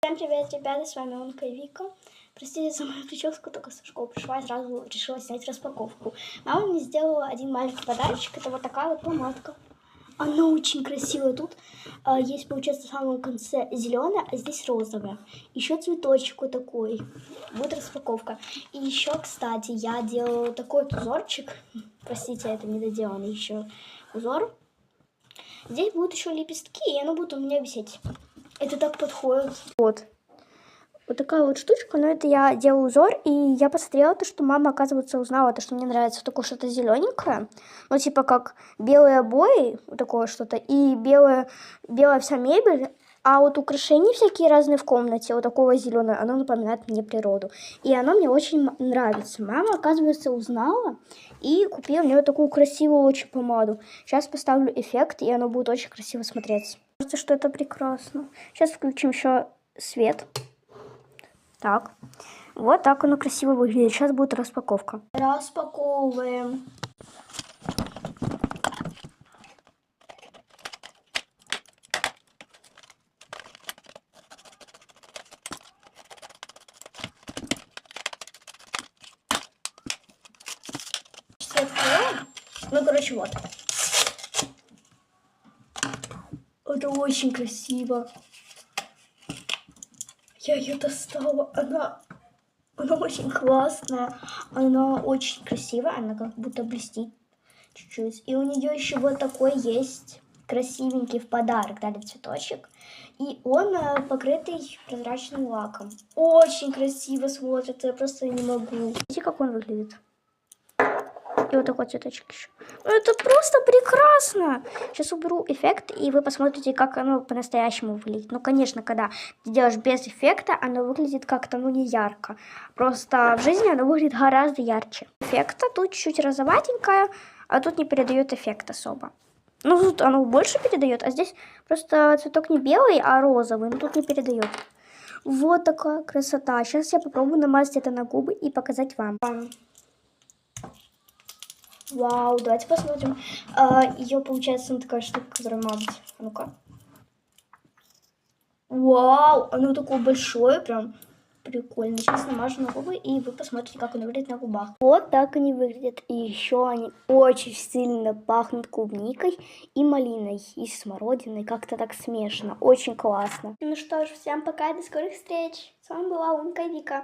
Всем привет, ребята, с вами Онка и Вика. Простите за мою прическу, только со школы пришла и сразу решила снять распаковку. Мама мне сделала один маленький подарочек, это вот такая вот помадка. Она очень красивая, тут есть, получается, в самом конце зеленая, а здесь розовая. Еще цветочек вот такой, будет распаковка. И еще, кстати, я делала такой узорчик, простите, это недоделанный еще узор. Здесь будут еще лепестки, и оно будет у меня висеть. Это так подходит. Вот такая вот штучка, но это я делаю узор, и я посмотрела то, что мама, оказывается, узнала то, что мне нравится такое что-то зелененькое, ну типа как белые обои, вот такое что-то, и белая вся мебель, а вот украшения всякие разные в комнате, вот такого зеленого, оно напоминает мне природу, и оно мне очень нравится. Мама, оказывается, узнала и купила мне вот такую красивую очень помаду. Сейчас поставлю эффект, и оно будет очень красиво смотреться. Кажется, что это прекрасно. Сейчас включим еще свет. Так, вот так оно красиво выглядит. Сейчас будет распаковка. Распаковываем. Все откроем. Ну, короче, вот. Это очень красиво. Я ее достала. Она очень классная. Она очень красивая. Она как будто блестит чуть-чуть. И у нее еще вот такой есть красивенький в подарок. Дали цветочек. И он покрытый прозрачным лаком. Очень красиво смотрится. Я просто не могу. Видите, как он выглядит? И вот такой цветочек еще. Ну, это просто прекрасно! Сейчас уберу эффект, и вы посмотрите, как оно по-настоящему выглядит. Ну, конечно, когда ты делаешь без эффекта, оно выглядит как-то, ну, не ярко. Просто в жизни оно выглядит гораздо ярче. Эффекта тут чуть-чуть розоватенькое, а тут не передает эффект особо. Ну, тут оно больше передает, а здесь просто цветок не белый, а розовый, но тут не передает. Вот такая красота. Сейчас я попробую намазать это на губы и показать вам. Вау, давайте посмотрим. Ее, получается, такая штука, которая мазать. Ну-ка. Вау, оно такое большое, прям прикольно. Сейчас намажу на губы, и вы посмотрите, как оно выглядит на губах. Вот так они выглядят. И еще они очень сильно пахнут клубникой и малиной, и смородиной. Как-то так смешно. Очень классно. Ну что ж, всем пока, до скорых встреч. С вами была Онка и Вика.